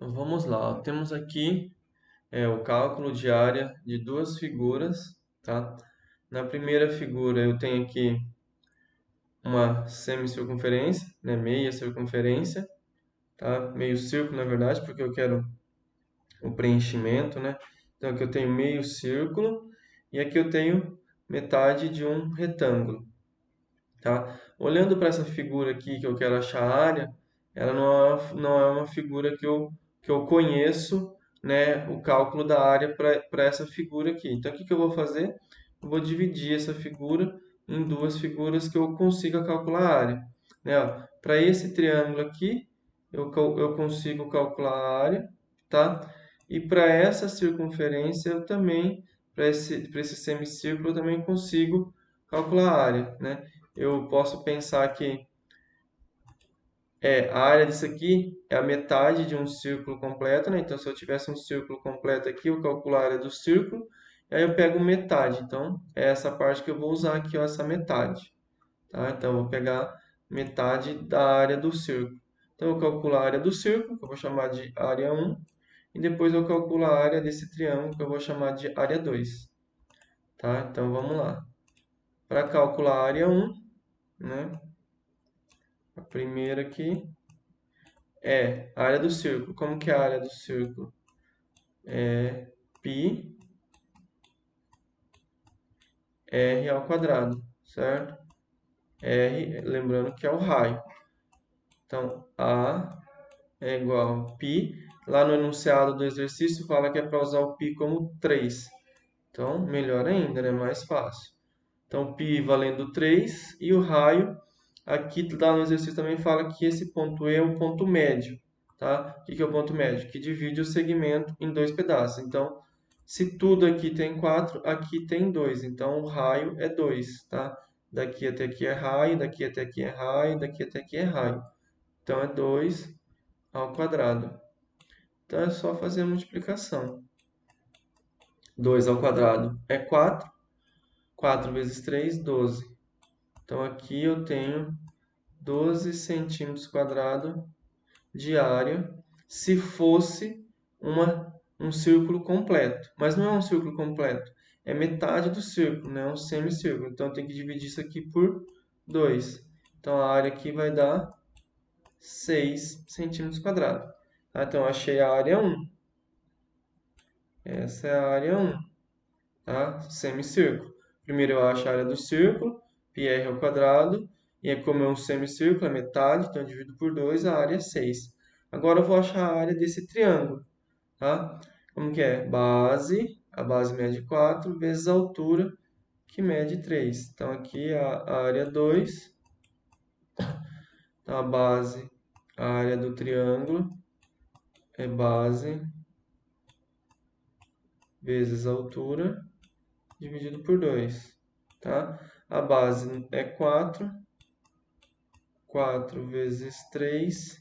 Então, vamos lá, ó. Temos aqui o cálculo de área de duas figuras, tá? Na primeira figura eu tenho aqui uma semicircunferência, né? Meia circunferência, tá? Meio círculo, na verdade, porque eu quero o preenchimento, né? Então aqui eu tenho meio círculo e aqui eu tenho metade de um retângulo, tá? Olhando para essa figura aqui que eu quero achar a área, ela não é uma figura que eu conheço, né, o cálculo da área para essa figura aqui. Então, o que que eu vou fazer? Eu vou dividir essa figura em duas figuras que eu consiga calcular a área. Né? Para esse triângulo aqui, eu consigo calcular a área, tá? E para essa circunferência, eu também, para esse semicírculo, eu também consigo calcular a área, né? Eu posso pensar que a área disso aqui é a metade de um círculo completo, né? Então, se eu tivesse um círculo completo aqui, eu calculo a área do círculo, e aí eu pego metade. Então, é essa parte que eu vou usar aqui, ó, essa metade, tá? Então, eu vou pegar metade da área do círculo. Então, eu calculo a área do círculo, que eu vou chamar de área 1, e depois eu calculo a área desse triângulo, que eu vou chamar de área 2, tá? Então, vamos lá. Para calcular a área 1, né? A primeira aqui é a área do círculo. Como que é a área do círculo? É π r ao quadrado, certo? R, lembrando que é o raio. Então, A é igual a π. Lá no enunciado do exercício fala que é para usar o π como 3. Então, melhor ainda, né? Mais fácil. Então, π valendo 3 e o raio, aqui lá no exercício também fala que esse ponto E é o ponto médio, tá? O que que é o ponto médio? Que divide o segmento em dois pedaços. Então, se tudo aqui tem 4, aqui tem 2. Então, o raio é 2, tá? Daqui até aqui é raio, daqui até aqui é raio, daqui até aqui é raio. Então, é 2 ao quadrado. Então, é só fazer a multiplicação. 2 ao quadrado é 4. 4 vezes 3, 12. Então, aqui eu tenho 12 centímetros quadrados de área se fosse um círculo completo. Mas não é um círculo completo, é metade do círculo, né? É um semicírculo. Então, eu tenho que dividir isso aqui por 2. Então, a área aqui vai dar 6 centímetros quadrados. Tá? Então, eu achei a área 1. Essa é a área 1, tá? Semicírculo. Primeiro eu acho a área do círculo, πr ao quadrado, e como é um semicírculo, é metade, então eu divido por 2, a área é 6. Agora eu vou achar a área desse triângulo, tá? Como que é? A base mede 4, vezes a altura, que mede 3. Então aqui a área 2, então a área do triângulo é base vezes a altura, dividido por 2, tá? A base é 4, 4 vezes 3,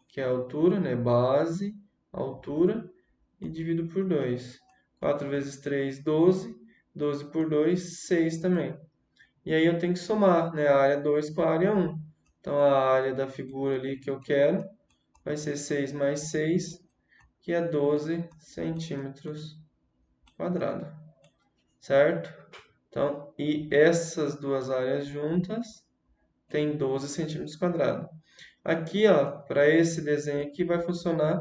que é a altura, né? Base, altura, e divido por 2. 4 vezes 3, 12. 12 por 2, 6 também. E aí eu tenho que somar, né? A área 2 com a área 1. Então, a área da figura ali que eu quero vai ser 6 mais 6, que é 12 centímetros quadrados. Certo? Então, e essas duas áreas juntas tem 12 centímetros quadrados. Aqui, ó, para esse desenho aqui vai funcionar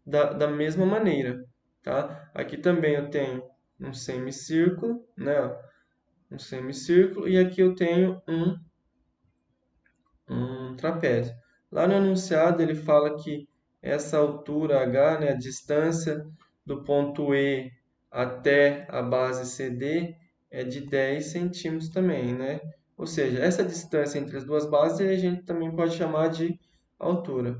da mesma maneira, tá? Aqui também eu tenho um semicírculo, né? Um semicírculo, e aqui eu tenho um trapézio. Lá no enunciado ele fala que essa altura h, né, a distância do ponto E até a base CD é de 10 centímetros também, né? Ou seja, essa distância entre as duas bases a gente também pode chamar de altura,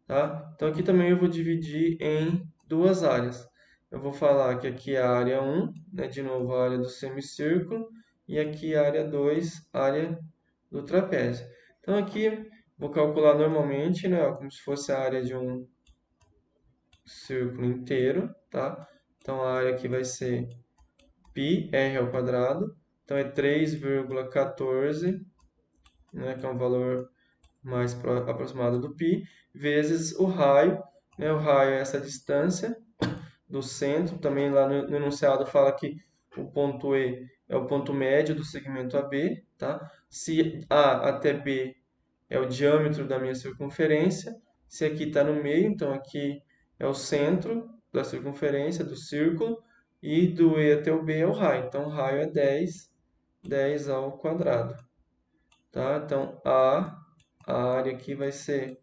tá? Então aqui também eu vou dividir em duas áreas. Eu vou falar que aqui é a área 1, né, de novo a área do semicírculo, e aqui a área 2, área do trapézio. Então aqui vou calcular normalmente, né, ó, como se fosse a área de um círculo inteiro, tá? Então a área aqui vai ser πr ao quadrado, então é 3,14, né, que é um valor mais aproximado do π, vezes o raio, né? O raio é essa distância do centro. Também lá no enunciado fala que o ponto E é o ponto médio do segmento AB, tá? Se A até B é o diâmetro da minha circunferência, se aqui está no meio, então aqui é o centro da circunferência do círculo, e do E até o B é o raio. Então, o raio é 10 ao quadrado. Tá? Então, a área aqui vai ser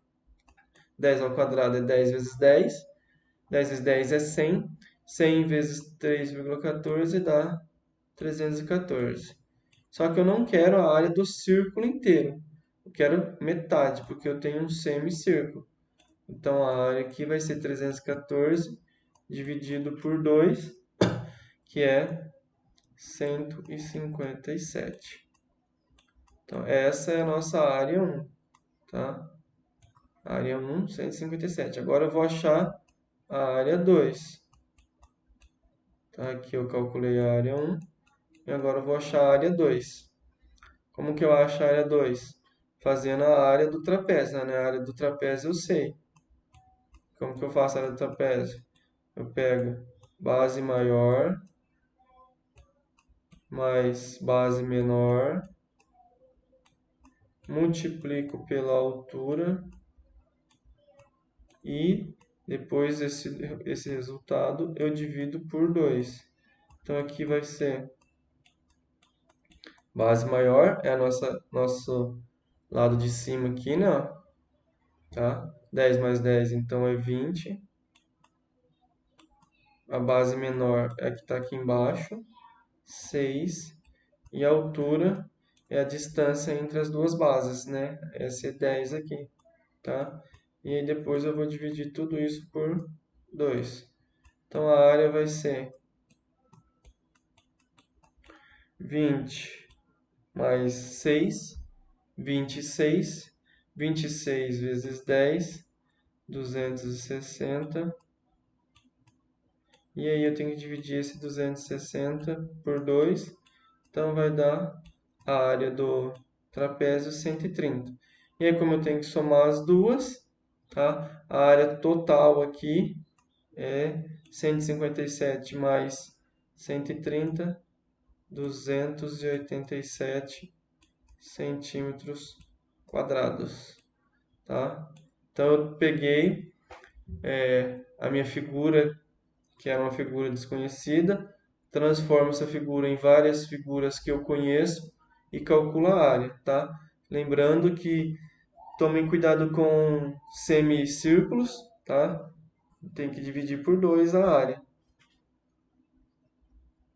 10 ao quadrado é 10 vezes 10. 10 vezes 10 é 100. 100 vezes 3,14 dá 314. Só que eu não quero a área do círculo inteiro. Eu quero metade, porque eu tenho um semicírculo. Então, a área aqui vai ser 314 dividido por 2, que é 157. Então, essa é a nossa área 1, tá? Área 1, 157. Agora eu vou achar a área 2. Tá? Aqui eu calculei a área 1 e agora eu vou achar a área 2. Como que eu acho a área 2? Fazendo a área do trapézio, né? A área do trapézio eu sei. Como que eu faço a área do trapézio? Eu pego base maior mais base menor, multiplico pela altura e depois esse resultado eu divido por 2. Então aqui vai ser base maior, é a nosso lado de cima aqui, né? Tá? 10 mais 10 então é 20. A base menor é a que está aqui embaixo, 6. E a altura é a distância entre as duas bases, né? Essa é 10 aqui, tá? E aí depois eu vou dividir tudo isso por 2. Então a área vai ser 20 mais 6, 26. 26 vezes 10, 260. E aí eu tenho que dividir esse 260 por 2. Então vai dar a área do trapézio 130. E aí, como eu tenho que somar as duas, tá? A área total aqui é 157 mais 130, 287 centímetros quadrados, tá? Então, eu peguei a minha figura, que era uma figura desconhecida, transformo essa figura em várias figuras que eu conheço e calculo a área, tá? Lembrando que tomem cuidado com semicírculos, tá? Tem que dividir por 2 a área.